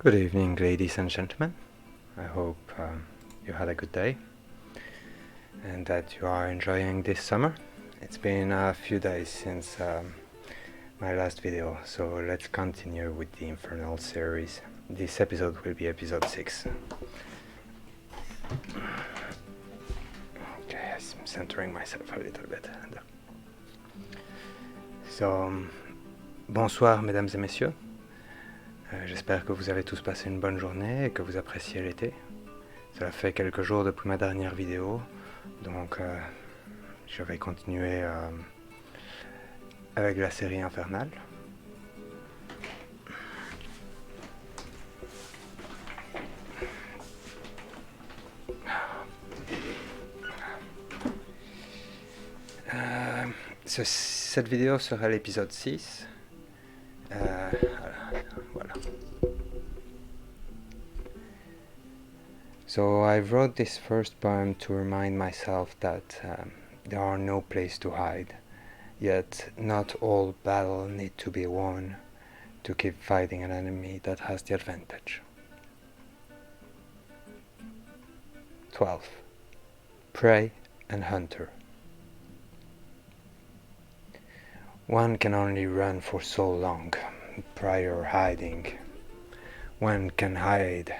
Good evening, ladies and gentlemen. I hope you had a good day and that you are enjoying this summer. It's been a few days since my last video, so let's continue with the Infernal series. This episode will be episode 6. Okay, I'm centering myself a little bit. So, bonsoir mesdames et messieurs. J'espère que vous avez tous passé une bonne journée et que vous appréciez l'été. Cela fait quelques jours depuis ma dernière vidéo, donc je vais continuer avec la série Infernale. Cette vidéo sera l'épisode 6. Voilà. So I wrote this first poem to remind myself that there are no place to hide, yet not all battle need to be won to keep fighting an enemy that has the advantage. 12. Prey and Hunter. One can only run for so long prior hiding. One can hide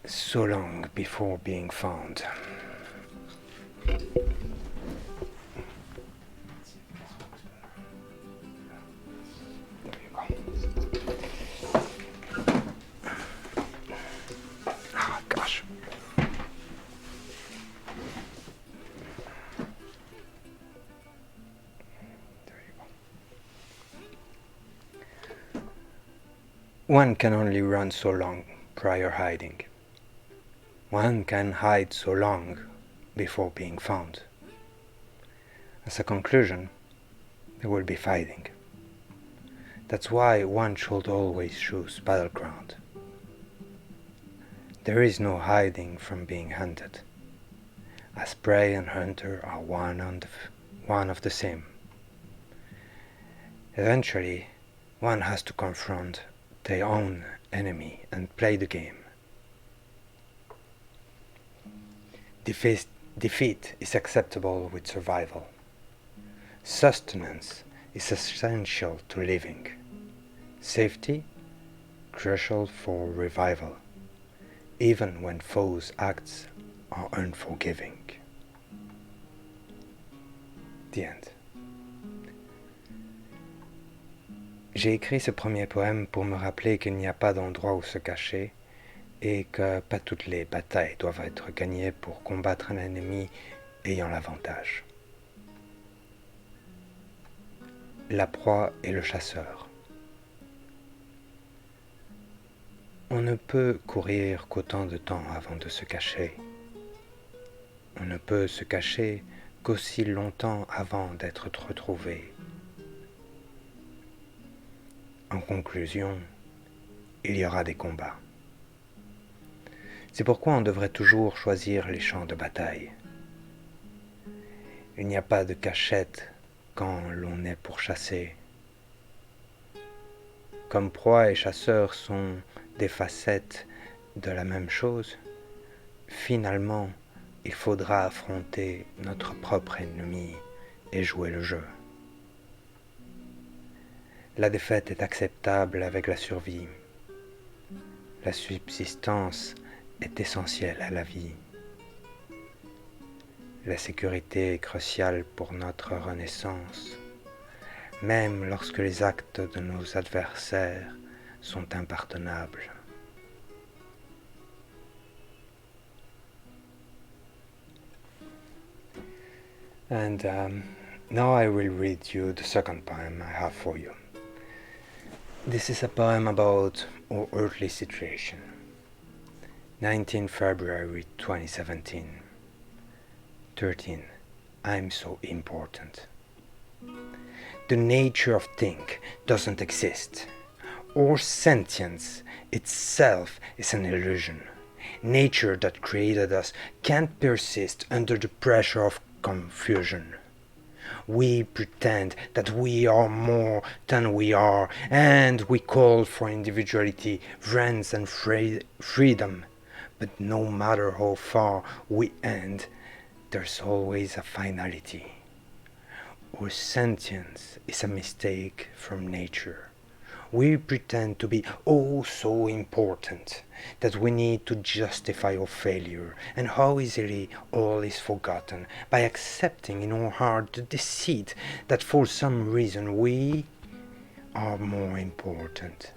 so long before being found. There you go. Oh gosh. One can only run so long prior hiding. One can hide so long before being found. As a conclusion, there will be fighting. That's why one should always choose battleground. There is no hiding from being hunted, as prey and hunter are one of the same. Eventually, one has to confront their own enemy and play the game. Defeat is acceptable with survival. Sustenance is essential to living. Safety, crucial for revival, even when foes' acts are unforgiving. The end. J'ai écrit ce premier poème pour me rappeler qu'il n'y a pas d'endroit où se cacher et que pas toutes les batailles doivent être gagnées pour combattre un ennemi ayant l'avantage. La proie et le chasseur. On ne peut courir qu'autant de temps avant de se cacher. On ne peut se cacher qu'aussi longtemps avant d'être retrouvé. En conclusion, il y aura des combats. C'est pourquoi on devrait toujours choisir les champs de bataille. Il n'y a pas de cachette quand l'on est pour chasser. Comme proie et chasseur sont des facettes de la même chose, finalement, il faudra affronter notre propre ennemi et jouer le jeu. La défaite est acceptable avec la survie. La subsistance est essentielle à la vie. La sécurité est cruciale pour notre renaissance, même lorsque les actes de nos adversaires sont impardonnables. And now I will read you the second poem I have for you. This is a poem about our earthly situation. 19 February 2017. 13. I'm so important. The nature of thing doesn't exist. Our sentience itself is an illusion. Nature that created us can't persist under the pressure of confusion. We pretend that we are more than we are, and we call for individuality, friends, and freedom. But no matter how far we end, there's always a finality. Our sentience is a mistake from nature. We pretend to be oh so important that we need to justify our failure, and how easily all is forgotten by accepting in our heart the deceit that for some reason we are more important,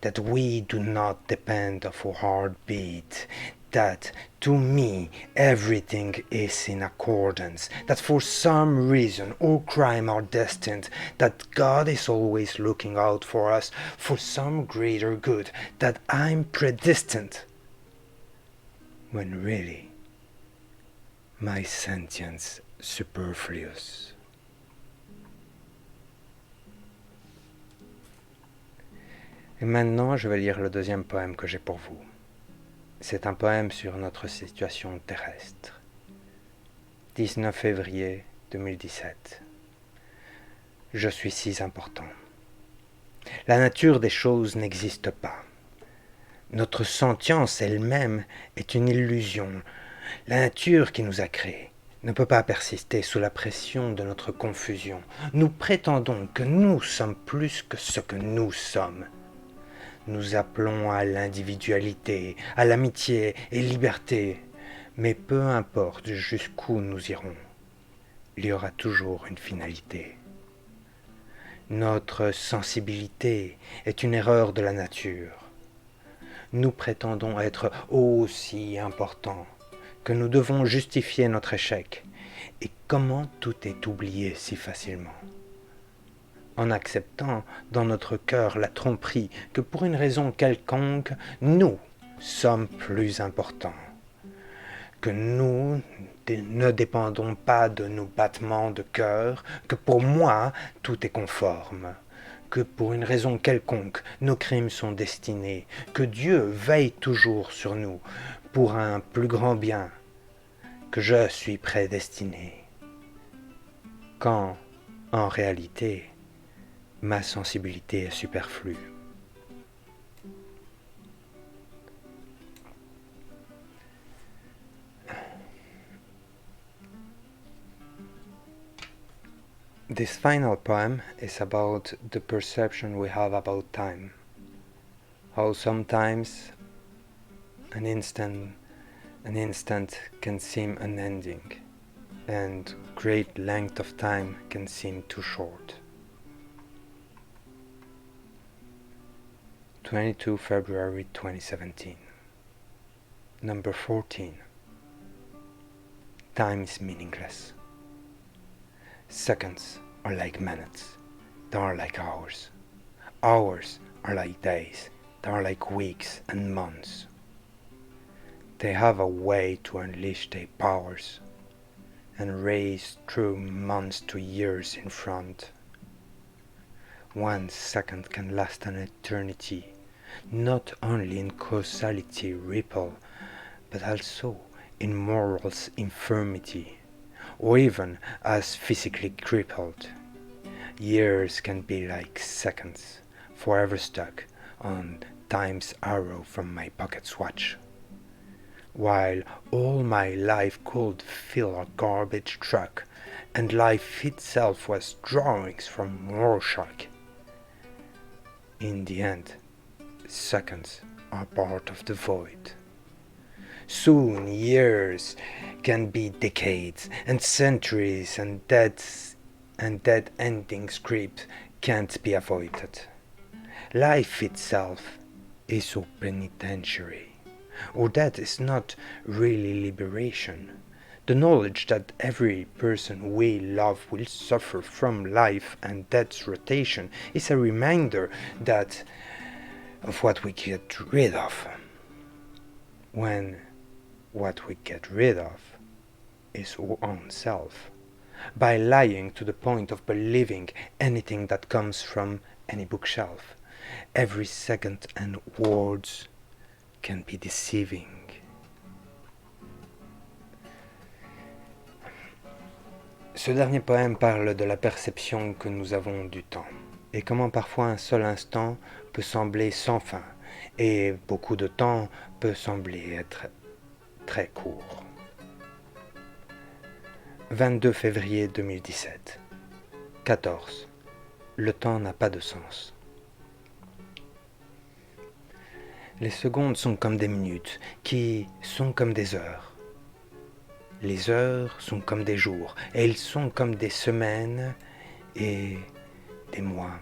that we do not depend on our heartbeat, that to me everything is in accordance, that for some reason all crime are destined, that God is always looking out for us for some greater good, that I'm predestined, when really my sentience superfluous. Et maintenant, je vais lire le deuxième poème que j'ai pour vous. C'est un poème sur notre situation terrestre. 19 février 2017. Je suis si important. La nature des choses n'existe pas. Notre sentience elle-même est une illusion. La nature qui nous a créés ne peut pas persister sous la pression de notre confusion. Nous prétendons que nous sommes plus que ce que nous sommes. Nous appelons à l'individualité, à l'amitié et liberté, mais peu importe jusqu'où nous irons, il y aura toujours une finalité. Notre sensibilité est une erreur de la nature. Nous prétendons être aussi importants que nous devons justifier notre échec. Et comment tout est oublié si facilement ? En acceptant dans notre cœur la tromperie que pour une raison quelconque, nous sommes plus importants, que nous ne dépendons pas de nos battements de cœur, que pour moi tout est conforme, que pour une raison quelconque nos crimes sont destinés, que Dieu veille toujours sur nous pour un plus grand bien, que je suis prédestiné, quand en réalité ma sensibilité est superflue. This final poem is about the perception we have about time. How sometimes an instant can seem unending, and great length of time can seem too short. 22 February 2017. Number 14. Time is meaningless. Seconds are like minutes, they are like hours. Hours are like days, they are like weeks and months. They have a way to unleash their powers and race through months to years in front. 1 second can last an eternity, not only in causality ripple, but also in moral's infirmity, or even as physically crippled. Years can be like seconds, forever stuck on time's arrow from my pocket watch, while all my life could fill a garbage truck, and life itself was drawings from Rorschach. In the end, seconds are part of the void. Soon years can be decades, and centuries, and dead ending scripts can't be avoided. Life itself is so penitentiary, or that is not really liberation. The knowledge that every person we love will suffer from life and death's rotation is a reminder that of what we get rid of, when what we get rid of is our own self, by lying to the point of believing anything that comes from any bookshelf. Every second and words can be Ce dernier poème parle de la perception que nous avons du temps, et comment parfois un seul instant peut sembler sans fin, et beaucoup de temps peut sembler être très court. 22 février 2017. 14. Le temps n'a pas de sens. Les secondes sont comme des minutes, qui sont comme des heures. Les heures sont comme des jours, et ils sont comme des semaines et des mois.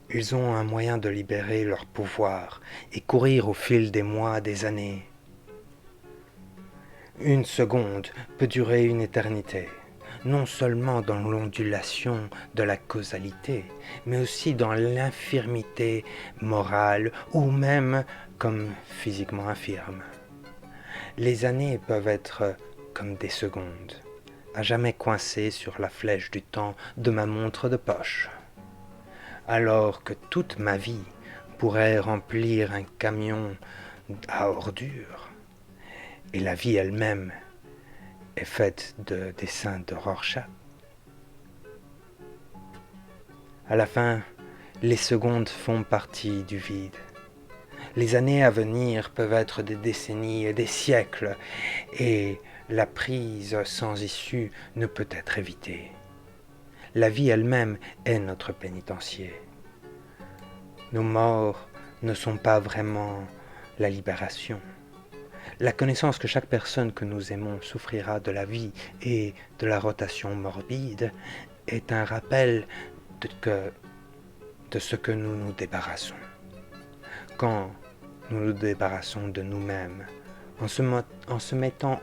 Ils ont un moyen de libérer leur pouvoir et courir au fil des mois, des années. Une seconde peut durer une éternité, non seulement dans l'ondulation de la causalité, mais aussi dans l'infirmité morale ou même comme physiquement infirme. Les années peuvent être comme des secondes, à jamais coincées sur la flèche du temps de ma montre de poche, alors que toute ma vie pourrait remplir un camion à ordures, et la vie elle-même est faite de dessins de Rorschach. À la fin, les secondes font partie du vide. Les années à venir peuvent être des décennies et des siècles, et la prise sans issue ne peut être évitée. La vie elle-même est notre pénitencier. Nos morts ne sont pas vraiment la libération. La connaissance que chaque personne que nous aimons souffrira de la vie et de la rotation morbide est un rappel de ce que nous nous débarrassons. Quand nous nous débarrassons de nous-mêmes, en se mentant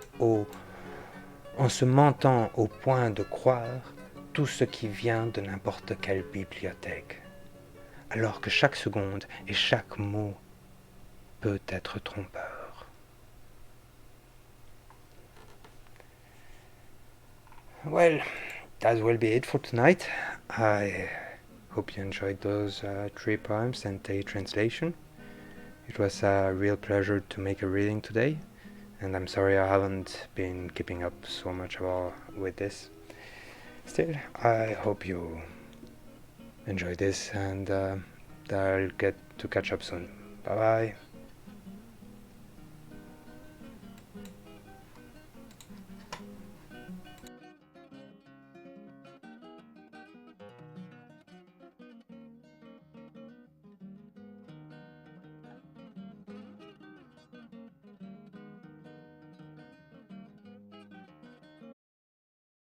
au point de croire tout ce qui vient de n'importe quelle bibliothèque, alors que chaque seconde et chaque mot peut être trompeur. Well, that will be it for tonight. I hope you enjoyed those 3 poems and a translation. It was a real pleasure to make a reading today, and I'm sorry I haven't been keeping up so much with this. Still, I hope you enjoy this, and I'll get to catch up soon. Bye bye.